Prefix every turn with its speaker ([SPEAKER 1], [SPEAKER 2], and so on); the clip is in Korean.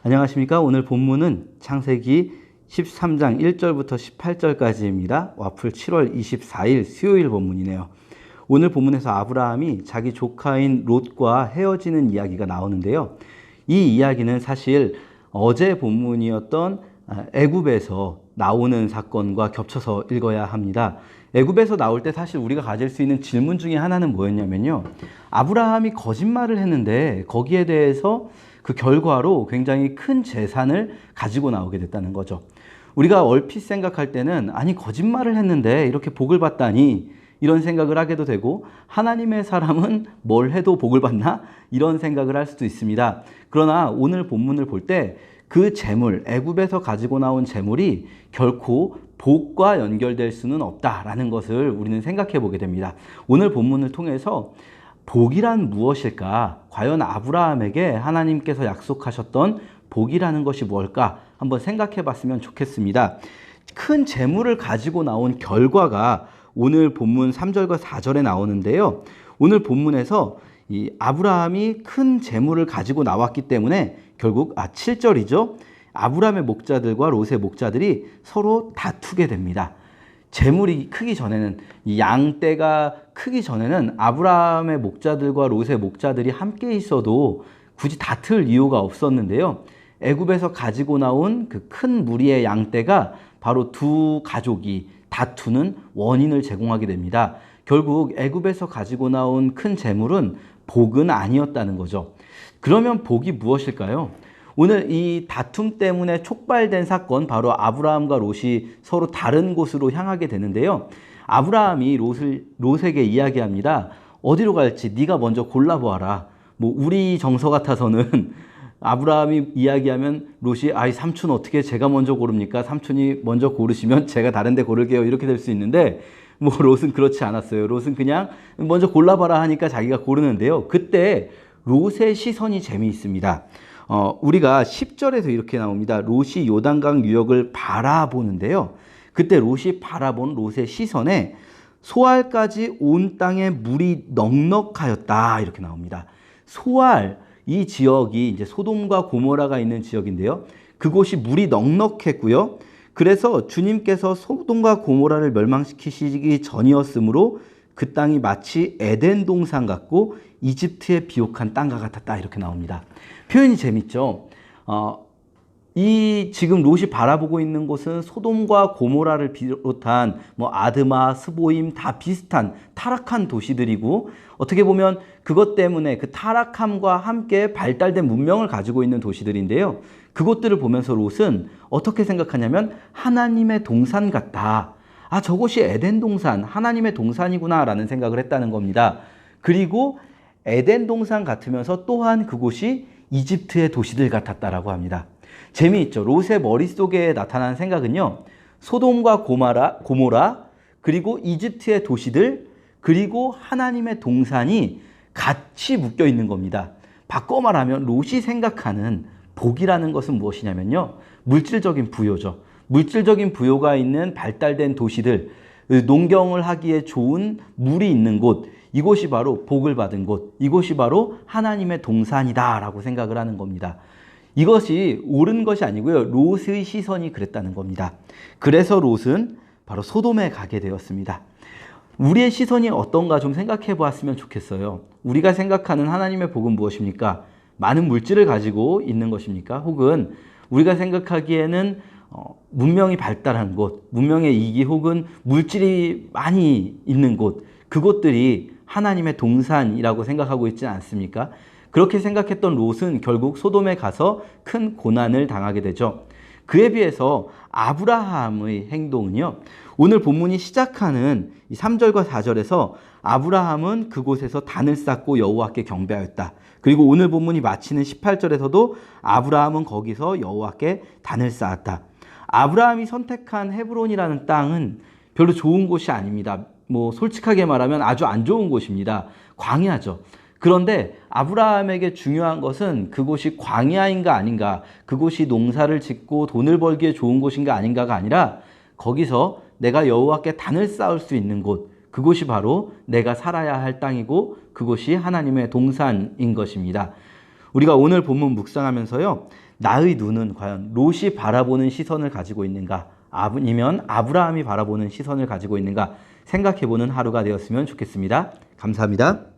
[SPEAKER 1] 안녕하십니까. 오늘 본문은 창세기 13장 1절부터 18절까지입니다. 와플 7월 24일 수요일 본문이네요. 오늘 본문에서 아브라함이 자기 조카인 롯과 헤어지는 이야기가 나오는데요. 이 이야기는 사실 어제 본문이었던 애굽에서 나오는 사건과 겹쳐서 읽어야 합니다. 애굽에서 나올 때 사실 우리가 가질 수 있는 질문 중에 하나는 뭐였냐면요. 아브라함이 거짓말을 했는데 거기에 대해서 그 결과로 굉장히 큰 재산을 가지고 나오게 됐다는 거죠. 우리가 얼핏 생각할 때는 아니 거짓말을 했는데 이렇게 복을 받다니 이런 생각을 하게도 되고 하나님의 사람은 뭘 해도 복을 받나? 이런 생각을 할 수도 있습니다. 그러나 오늘 본문을 볼 때 그 재물, 애굽에서 가지고 나온 재물이 결코 복과 연결될 수는 없다라는 것을 우리는 생각해 보게 됩니다. 오늘 본문을 통해서 복이란 무엇일까? 과연 아브라함에게 하나님께서 약속하셨던 복이라는 것이 뭘까? 한번 생각해 봤으면 좋겠습니다. 큰 재물을 가지고 나온 결과가 오늘 본문 3절과 4절에 나오는데요. 오늘 본문에서 이 아브라함이 큰 재물을 가지고 나왔기 때문에 결국 7절이죠. 아브라함의 목자들과 롯의 목자들이 서로 다투게 됩니다. 재물이 크기 전에는, 이 양떼가 크기 전에는 아브라함의 목자들과 롯의 목자들이 함께 있어도 굳이 다툴 이유가 없었는데요. 애굽에서 가지고 나온 그 큰 무리의 양떼가 바로 두 가족이 다투는 원인을 제공하게 됩니다. 결국 애굽에서 가지고 나온 큰 재물은 복은 아니었다는 거죠. 그러면 복이 무엇일까요? 오늘 이 다툼 때문에 촉발된 사건, 바로 아브라함과 롯이 서로 다른 곳으로 향하게 되는데요. 아브라함이 롯에게 이야기합니다. 어디로 갈지 네가 먼저 골라보아라. 우리 정서 같아서는 아브라함이 이야기하면 롯이 삼촌 어떻게 제가 먼저 고릅니까? 삼촌이 먼저 고르시면 제가 다른 데 고를게요. 이렇게 될 수 있는데 롯은 그렇지 않았어요. 롯은 그냥 먼저 골라봐라 하니까 자기가 고르는데요. 그때 롯의 시선이 재미있습니다. 우리가 10절에서 이렇게 나옵니다. 롯이 요단강 유역을 바라보는데요. 그때 롯이 바라본 롯의 시선에 소알까지 온 땅에 물이 넉넉하였다. 이렇게 나옵니다. 소알, 이 지역이 이제 소돔과 고모라가 있는 지역인데요. 그곳이 물이 넉넉했고요. 그래서 주님께서 소돔과 고모라를 멸망시키시기 전이었으므로 그 땅이 마치 에덴 동산 같고 이집트의 비옥한 땅과 같았다. 이렇게 나옵니다. 표현이 재밌죠. 이 지금 롯이 바라보고 있는 곳은 소돔과 고모라를 비롯한 아드마, 스보임 다 비슷한 타락한 도시들이고, 어떻게 보면 그것 때문에 그 타락함과 함께 발달된 문명을 가지고 있는 도시들인데요. 그것들을 보면서 롯은 어떻게 생각하냐면 하나님의 동산 같다. 저곳이 에덴 동산, 하나님의 동산이구나 라는 생각을 했다는 겁니다. 그리고 에덴 동산 같으면서 또한 그곳이 이집트의 도시들 같았다라고 합니다. 재미있죠. 롯의 머릿속에 나타난 생각은요. 소돔과 고모라, 그리고 이집트의 도시들, 그리고 하나님의 동산이 같이 묶여 있는 겁니다. 바꿔 말하면 롯이 생각하는 복이라는 것은 무엇이냐면요. 물질적인 부요죠. 물질적인 부요가 있는 발달된 도시들, 농경을 하기에 좋은 물이 있는 곳, 이곳이 바로 복을 받은 곳, 이곳이 바로 하나님의 동산이다라고 생각을 하는 겁니다. 이것이 옳은 것이 아니고요. 롯의 시선이 그랬다는 겁니다. 그래서 롯은 바로 소돔에 가게 되었습니다. 우리의 시선이 어떤가 좀 생각해 보았으면 좋겠어요. 우리가 생각하는 하나님의 복은 무엇입니까? 많은 물질을 가지고 있는 것입니까? 혹은 우리가 생각하기에는 문명이 발달한 곳, 문명의 이기 혹은 물질이 많이 있는 곳, 그곳들이 하나님의 동산이라고 생각하고 있지 않습니까? 그렇게 생각했던 롯은 결국 소돔에 가서 큰 고난을 당하게 되죠. 그에 비해서 아브라함의 행동은요. 오늘 본문이 시작하는 3절과 4절에서 아브라함은 그곳에서 단을 쌓고 여호와께 경배하였다. 그리고 오늘 본문이 마치는 18절에서도 아브라함은 거기서 여호와께 단을 쌓았다. 아브라함이 선택한 헤브론이라는 땅은 별로 좋은 곳이 아닙니다. 솔직하게 말하면 아주 안 좋은 곳입니다. 광야죠. 그런데 아브라함에게 중요한 것은 그곳이 광야인가 아닌가, 그곳이 농사를 짓고 돈을 벌기에 좋은 곳인가 아닌가가 아니라 거기서 내가 여호와께 단을 쌓을 수 있는 곳, 그곳이 바로 내가 살아야 할 땅이고 그곳이 하나님의 동산인 것입니다. 우리가 오늘 본문 묵상하면서요. 나의 눈은 과연 롯이 바라보는 시선을 가지고 있는가? 아니면 아브라함이 바라보는 시선을 가지고 있는가? 생각해보는 하루가 되었으면 좋겠습니다. 감사합니다.